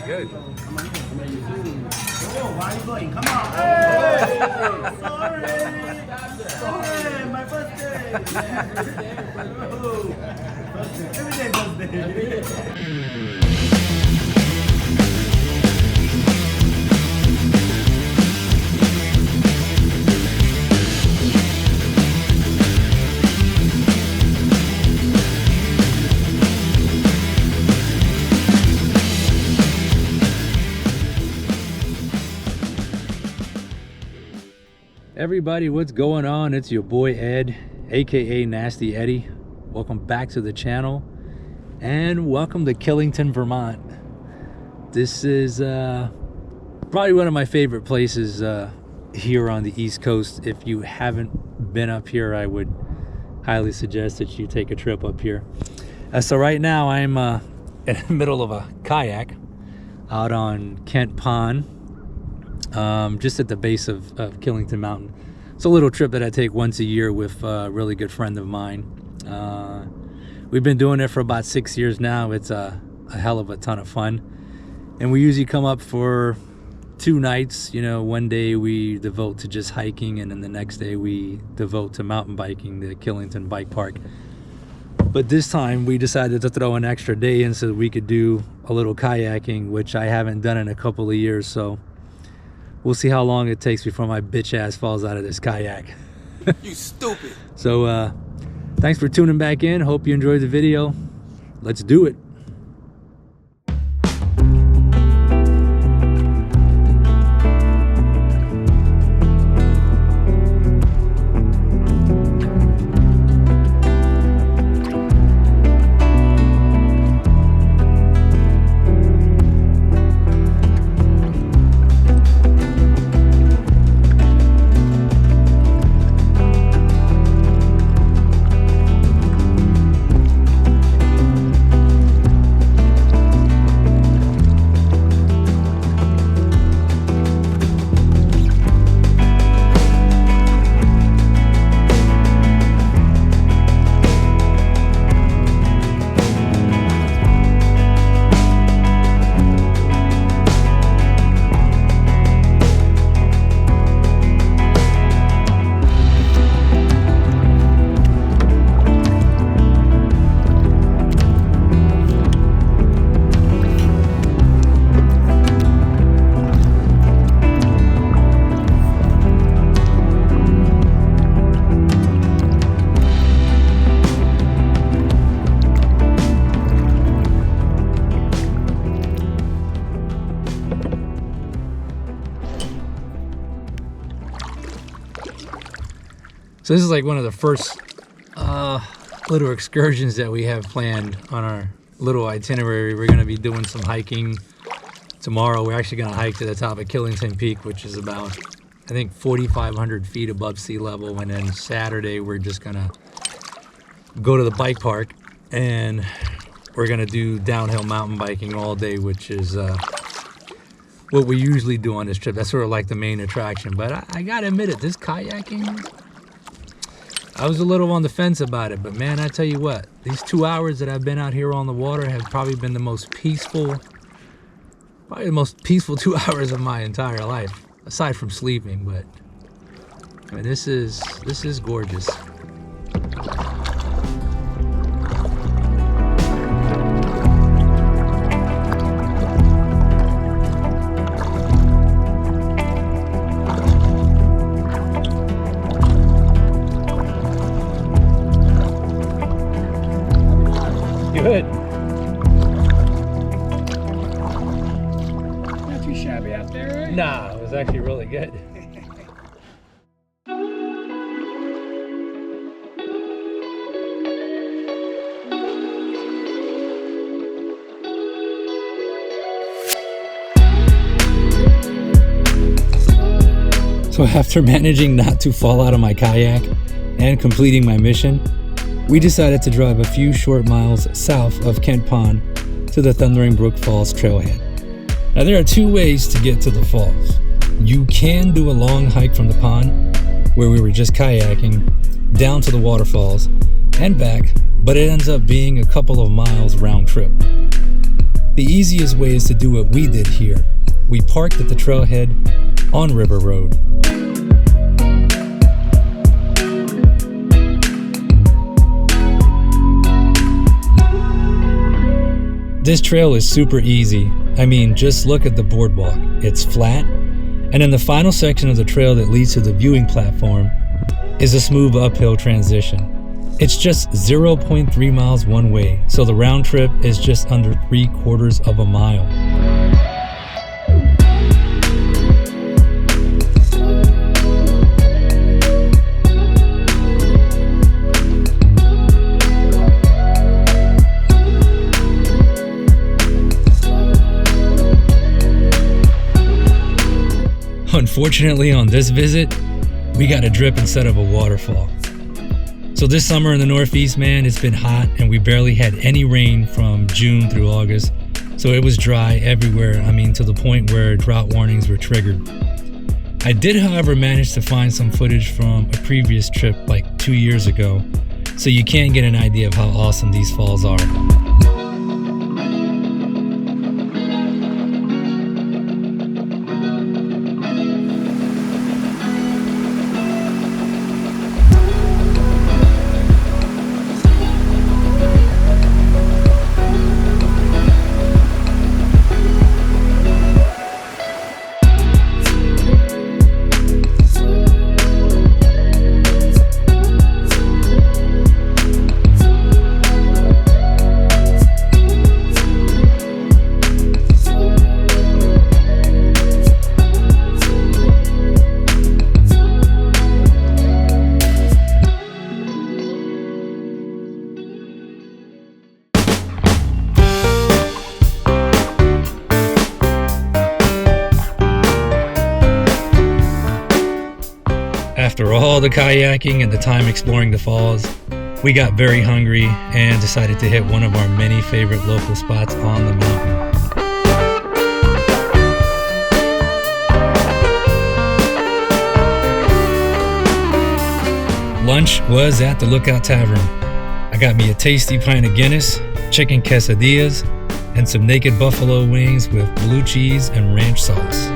good. Oh, why are you going? Come on. Hey, sorry, my birthday. Every day birthday. Everybody, what's going on? It's your boy Ed, aka Nasty Eddie. Welcome back to the channel and welcome to Killington, Vermont. This is probably one of my favorite places here on the East Coast. If you haven't been up here, I would highly suggest that you take a trip up here. So right now I'm in the middle of a kayak out on Kent Pond. Just at the base of Killington Mountain. It's a little trip that I take once a year with a really good friend of mine. We've been doing it for about 6 years now. It's a hell of a ton of fun. And we usually come up for 2 nights. You know, one day we devote to just hiking, and then the next day we devote to mountain biking, the Killington Bike Park. But this time we decided to throw an extra day in so that we could do a little kayaking, which I haven't done in a couple of years. So we'll see how long it takes before my bitch ass falls out of this kayak. You stupid. So thanks for tuning back in. Hope you enjoyed the video. Let's do it. So this is like one of the first little excursions that we have planned on our little itinerary. We're going to be doing some hiking tomorrow. We're actually going to hike to the top of Killington Peak, which is about, I think, 4,500 feet above sea level. And then Saturday, we're just going to go to the bike park and we're going to do downhill mountain biking all day, which is what we usually do on this trip. That's sort of like the main attraction. But I got to admit it, this kayaking, I was a little on the fence about it, but man, I tell you what, these 2 hours that I've been out here on the water have probably been the most peaceful, 2 hours of my entire life, aside from sleeping. But I mean, this is gorgeous. Good. Not too shabby out there, right? Nah, it was actually really good. So after managing not to fall out of my kayak and completing my mission, we decided to drive a few short miles south of Kent Pond to the Thundering Brook Falls trailhead. Now there are 2 ways to get to the falls. You can do a long hike from the pond, where we were just kayaking, down to the waterfalls and back, but it ends up being a couple of miles round trip. The easiest way is to do what we did here. We parked at the trailhead on River Road. This trail is super easy. I mean, just look at the boardwalk. It's flat, and then the final section of the trail that leads to the viewing platform is a smooth uphill transition. It's just 0.3 miles one way, so the round trip is just under 3/4 of a mile. Unfortunately, on this visit, we got a drip instead of a waterfall. So this summer in the Northeast, man, it's been hot and we barely had any rain from June through August. So it was dry everywhere. I mean, to the point where drought warnings were triggered. I did, however, manage to find some footage from a previous trip like 2 years ago. So you can get an idea of how awesome these falls are. After all the kayaking and the time exploring the falls, we got very hungry and decided to hit one of our many favorite local spots on the mountain. Lunch was at the Lookout Tavern. I got me a tasty pint of Guinness, chicken quesadillas, and some naked buffalo wings with blue cheese and ranch sauce.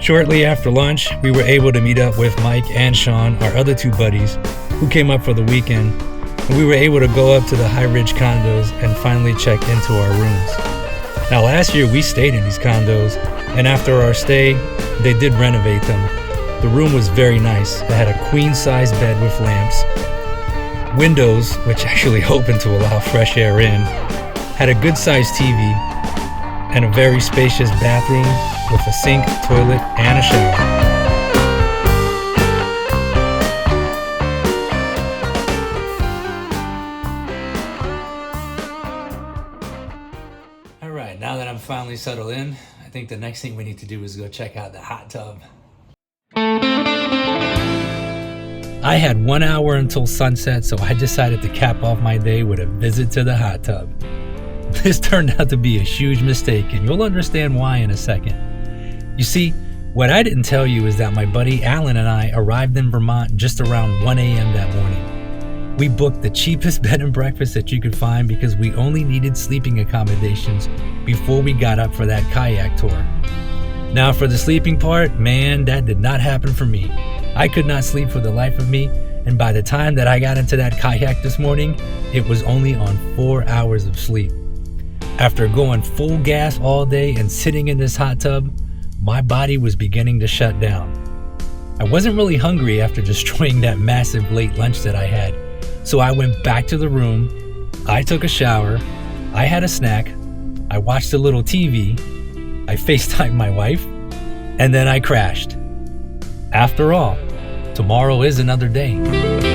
Shortly after lunch, we were able to meet up with Mike and Sean, our other two buddies, who came up for the weekend, and we were able to go up to the High Ridge condos and finally check into our rooms. Now last year we stayed in these condos, and after our stay, they did renovate them. The room was very nice. It had a queen-size bed with lamps, windows, which actually opened to allow fresh air in, had a good-sized TV, and a very spacious bathroom with a sink, toilet, and a shower. All right, now that I'm finally settled in, I think the next thing we need to do is go check out the hot tub. I had 1 hour until sunset, so I decided to cap off my day with a visit to the hot tub. This turned out to be a huge mistake, and you'll understand why in a second. You see, what I didn't tell you is that my buddy Alan and I arrived in Vermont just around 1 a.m. that morning. We booked the cheapest bed and breakfast that you could find because we only needed sleeping accommodations before we got up for that kayak tour. Now for the sleeping part, man, that did not happen for me. I could not sleep for the life of me, and by the time that I got into that kayak this morning, it was only on 4 hours of sleep. After going full gas all day and sitting in this hot tub, my body was beginning to shut down. I wasn't really hungry after destroying that massive late lunch that I had, so I went back to the room, I took a shower, I had a snack, I watched a little TV, I FaceTimed my wife, and then I crashed. After all, tomorrow is another day.